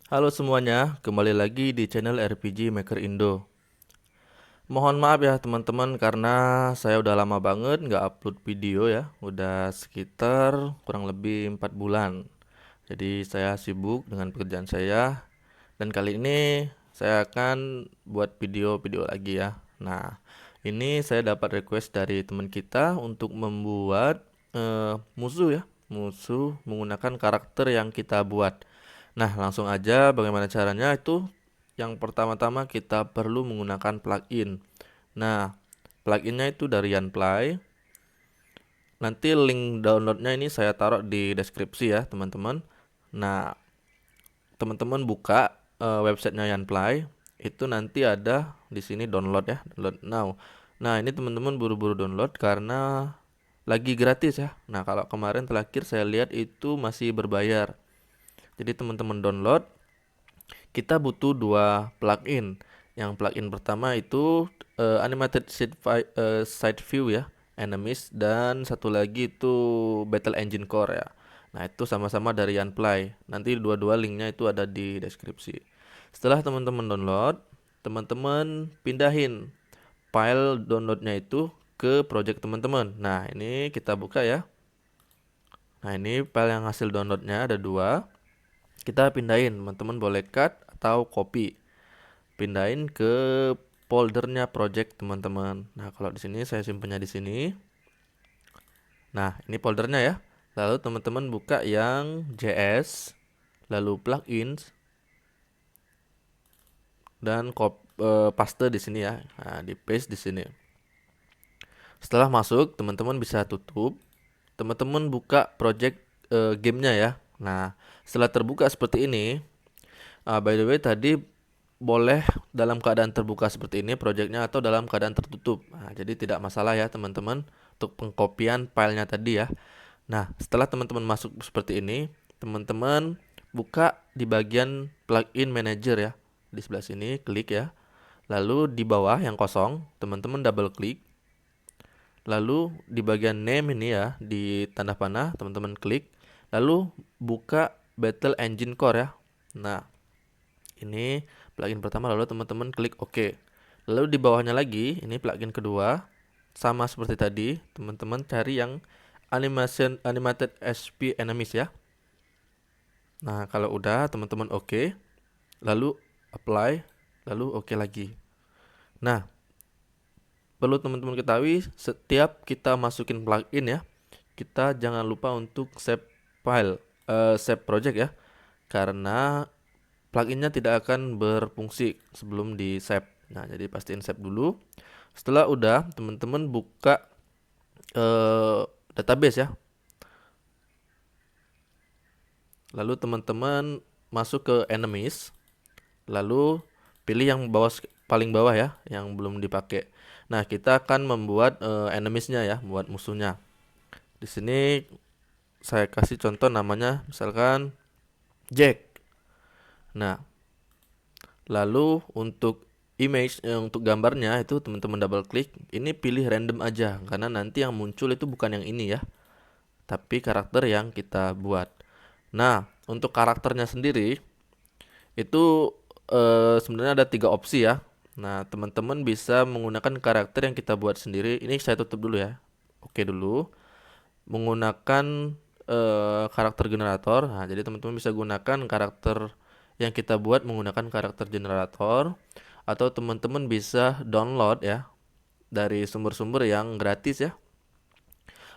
Halo semuanya, kembali lagi di channel RPG Maker Indo. Mohon maaf ya teman-teman karena saya udah lama banget nggak upload video ya, udah sekitar kurang lebih 4 bulan. Jadi saya sibuk dengan pekerjaan saya dan kali ini saya akan buat video-video lagi ya. Nah, ini saya dapat request dari teman kita untuk membuat musuh ya, musuh menggunakan karakter yang kita buat. Nah, langsung aja bagaimana caranya itu. Yang pertama-tama kita perlu menggunakan plugin. Nah, pluginnya itu dari Yanplay. Nanti link downloadnya ini saya taruh di deskripsi ya, teman-teman. Nah, teman-teman buka websitenya Yanplay, itu nanti ada di sini download ya, download now. Nah, ini teman-teman buru-buru download karena lagi gratis ya. Nah, kalau kemarin terakhir saya lihat itu masih berbayar. Jadi teman-teman download. Kita butuh dua plugin. Yang plugin pertama itu animated side view ya, enemies, dan satu lagi itu Battle Engine Core ya. Nah, itu sama-sama dari Yanplay. Nanti dua-dua linknya itu ada di deskripsi. Setelah teman-teman download, teman-teman pindahin file downloadnya itu ke project teman-teman. Nah, ini kita buka ya. Nah, ini file yang hasil downloadnya ada dua. Kita pindahin, teman-teman boleh cut atau copy. Pindahin ke foldernya project teman-teman. Nah, kalau di sini saya simpannya di sini. Nah, ini foldernya ya. Lalu teman-teman buka yang JS, lalu plugins, dan paste di sini ya. Nah, di paste di sini. Setelah masuk, teman-teman bisa tutup. Teman-teman buka project gamenya ya. Nah, setelah terbuka seperti ini, by the way tadi boleh dalam keadaan terbuka seperti ini projectnya atau dalam keadaan tertutup. Nah, jadi tidak masalah ya teman-teman untuk pengkopian filenya tadi ya. Nah, setelah teman-teman masuk seperti ini, teman-teman buka di bagian plugin manager ya. Di sebelah sini klik ya. Lalu di bawah yang kosong, teman-teman double klik. Lalu di bagian name ini ya, di tanda panah, teman-teman klik. Lalu buka Battle Engine Core ya. Nah, ini plugin pertama, lalu teman-teman klik OK. Lalu di bawahnya lagi, ini plugin kedua. Sama seperti tadi, teman-teman cari yang animated SP enemies ya. Nah, kalau udah teman-teman OK, lalu apply, lalu OK lagi. Nah, perlu teman-teman ketahui setiap kita masukin plugin ya, kita jangan lupa untuk save file, save project ya. Karena pluginnya tidak akan berfungsi sebelum di save. Nah, jadi pastiin save dulu. Setelah udah, teman-teman buka database ya. Lalu teman-teman masuk ke enemies. Lalu pilih yang paling bawah ya, yang belum dipakai. Nah, kita akan membuat enemiesnya ya, buat musuhnya. Di sini saya kasih contoh namanya misalkan Jack. Nah, lalu untuk image untuk gambarnya itu teman-teman double klik. Ini pilih random aja karena nanti yang muncul itu bukan yang ini ya, tapi karakter yang kita buat. Nah, untuk karakternya sendiri itu sebenarnya ada tiga opsi ya. Nah, teman-teman bisa menggunakan karakter yang kita buat sendiri. Ini saya tutup dulu ya. Oke dulu. Menggunakan karakter generator. Nah, jadi teman-teman bisa gunakan karakter yang kita buat menggunakan karakter generator, atau teman-teman bisa download ya dari sumber-sumber yang gratis ya.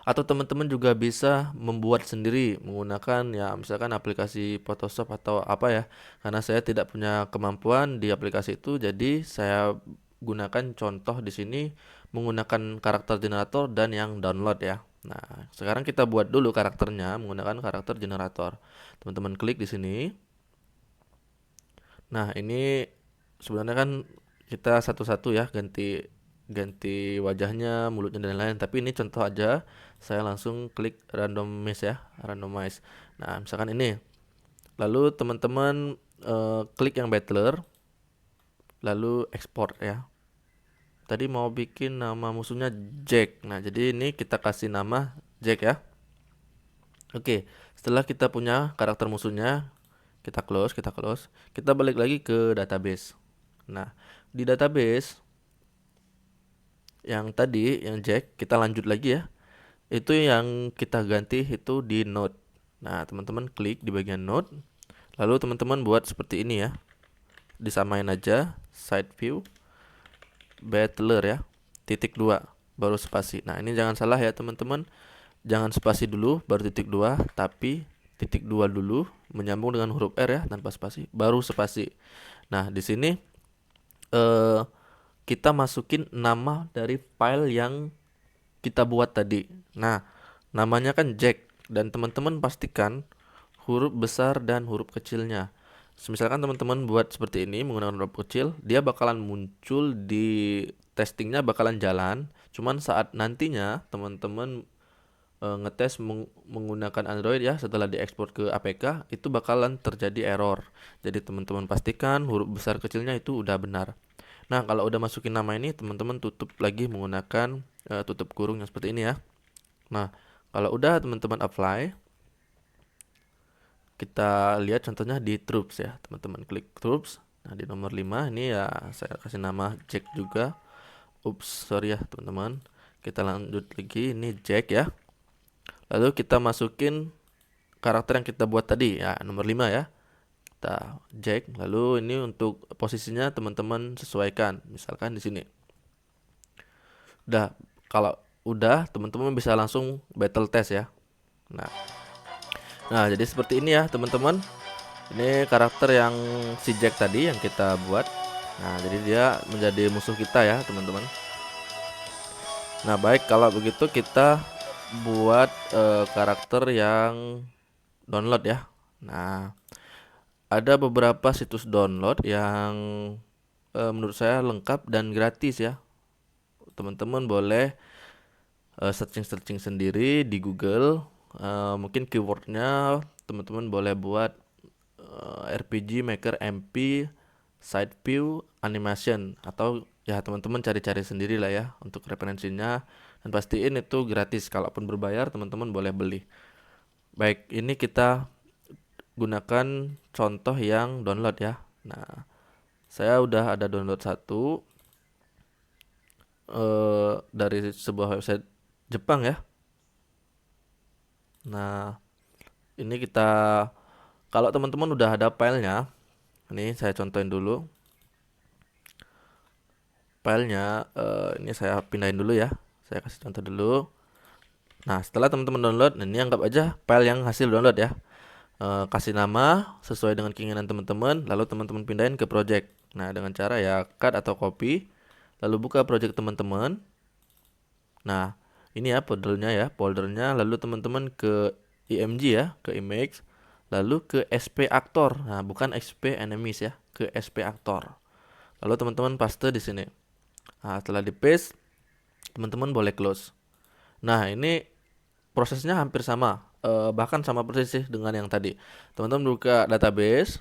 Atau teman-teman juga bisa membuat sendiri menggunakan ya misalkan aplikasi Photoshop atau apa ya. Karena saya tidak punya kemampuan di aplikasi itu, jadi saya gunakan contoh di sini menggunakan karakter generator dan yang download ya. Nah, sekarang kita buat dulu karakternya menggunakan karakter generator. Teman-teman klik di sini. Nah, ini sebenarnya kan kita satu-satu ya ganti ganti wajahnya, mulutnya dan lain-lain. Tapi ini contoh aja. Saya langsung klik randomize ya, randomize. Nah, misalkan ini. Lalu teman-teman klik yang battler, lalu export ya. Tadi mau bikin nama musuhnya Jack. Nah, jadi ini kita kasih nama Jack ya. Oke, setelah kita punya karakter musuhnya, Kita close, kita balik lagi ke database. Nah, di database yang tadi, yang Jack, kita lanjut lagi ya. Itu yang kita ganti itu di node. Nah, teman-teman klik di bagian node, lalu teman-teman buat seperti ini ya. Disamain aja side view butler ya, .2 baru spasi. Nah, ini jangan salah ya teman-teman. Jangan spasi dulu baru .2, tapi .2 dulu menyambung dengan huruf R ya, tanpa spasi, baru spasi. Nah, di sini kita masukin nama dari file yang kita buat tadi. Nah, namanya kan Jack, dan teman-teman pastikan huruf besar dan huruf kecilnya. Misalkan teman-teman buat seperti ini menggunakan huruf kecil, dia bakalan muncul di testingnya, bakalan jalan. Cuman saat nantinya teman-teman ngetes menggunakan Android ya, setelah diekspor ke APK, itu bakalan terjadi error. Jadi teman-teman pastikan huruf besar kecilnya itu udah benar. Nah, kalau udah masukin nama ini, teman-teman tutup lagi menggunakan tutup kurung yang seperti ini ya. Nah, kalau udah teman-teman apply, kita lihat contohnya di troops ya. Teman-teman klik troops. Nah, di nomor 5 ini ya saya kasih nama Jack juga. Ups, sorry ya teman-teman. Kita lanjut lagi, ini Jack ya. Lalu kita masukin karakter yang kita buat tadi ya, nomor 5 ya. Kita Jack. Lalu ini untuk posisinya teman-teman sesuaikan. Misalkan di sini. Udah, kalau udah teman-teman bisa langsung battle test ya. Nah, jadi seperti ini ya teman-teman. Ini karakter yang si Jack tadi yang kita buat. Nah, jadi dia menjadi musuh kita ya teman-teman. Nah, baik, kalau begitu kita buat karakter yang download ya. Nah, ada beberapa situs download yang menurut saya lengkap dan gratis ya. Teman-teman boleh searching sendiri di Google. Mungkin keywordnya teman-teman boleh buat RPG Maker MP Side View Animation, atau ya teman-teman cari-cari sendiri lah ya untuk referensinya, dan pastiin itu gratis. Kalaupun berbayar teman-teman boleh beli. Baik, ini kita gunakan contoh yang download ya. Nah, saya udah ada download satu dari sebuah website Jepang ya. Nah, ini kita, kalau teman-teman udah ada filenya, ini saya contohin dulu. Filenya ini saya pindahin dulu ya. Saya kasih contoh dulu. Nah, setelah teman-teman download, ini anggap aja file yang hasil download ya. Kasih nama sesuai dengan keinginan teman-teman, lalu teman-teman pindahin ke project. Nah, dengan cara ya cut atau copy, lalu buka project teman-teman. Nah, ini ya foldernya, lalu teman-teman ke img ya, ke image, lalu ke sp actor. Nah, bukan sp enemies ya, ke sp actor. Lalu teman-teman paste di sini. Nah, setelah di paste, teman-teman boleh close. Nah, ini prosesnya hampir sama, bahkan sama persis sih dengan yang tadi. Teman-teman buka database,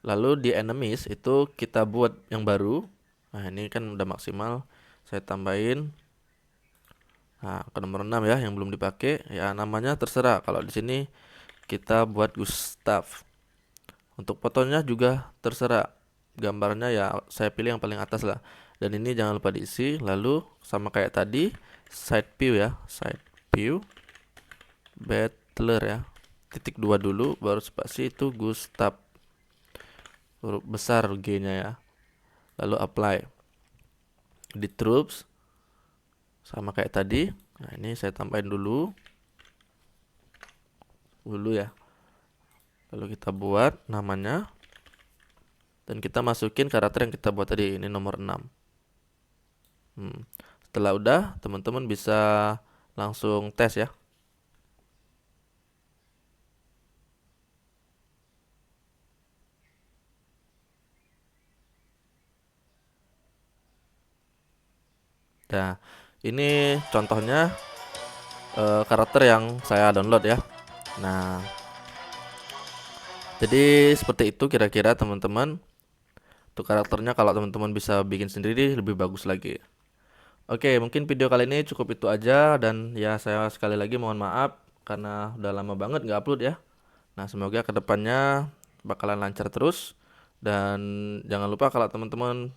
lalu di enemies itu kita buat yang baru. Nah, ini kan udah maksimal, saya tambahin. Nah, ke nomor 6 ya, yang belum dipakai. Ya, namanya terserah. Kalau di sini kita buat Gustav. Untuk fotonya juga terserah. Gambarnya ya saya pilih yang paling atas lah. Dan ini jangan lupa diisi. Lalu sama kayak tadi, side view ya, side view butler ya, .2 dulu baru spasi, itu Gustav, huruf besar G-nya ya. Lalu apply di troops sama kayak tadi. Nah, ini saya tambahin dulu ya. Lalu kita buat namanya, dan kita masukin karakter yang kita buat tadi, ini nomor 6. Setelah udah, teman-teman bisa langsung tes ya. Nah, ini contohnya karakter yang saya download ya. Nah, jadi seperti itu kira-kira teman-teman. Untuk karakternya kalau teman-teman bisa bikin sendiri lebih bagus lagi. Oke, mungkin video kali ini cukup itu aja, dan ya saya sekali lagi mohon maaf karena udah lama banget nggak upload ya. Nah, semoga kedepannya bakalan lancar terus. Dan jangan lupa kalau teman-teman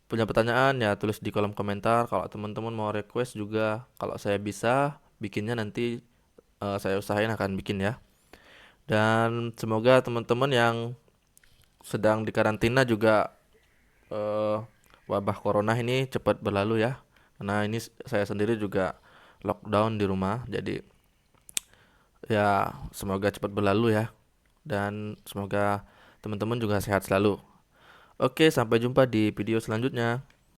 punya pertanyaan ya tulis di kolom komentar. Kalau teman-teman mau request juga, kalau saya bisa bikinnya nanti saya usahain akan bikin ya. Dan semoga teman-teman yang sedang di karantina juga eh, wabah corona ini cepat berlalu ya. Karena ini saya sendiri juga lockdown di rumah. Jadi ya semoga cepat berlalu ya. Dan semoga teman-teman juga sehat selalu. Oke, sampai jumpa di video selanjutnya.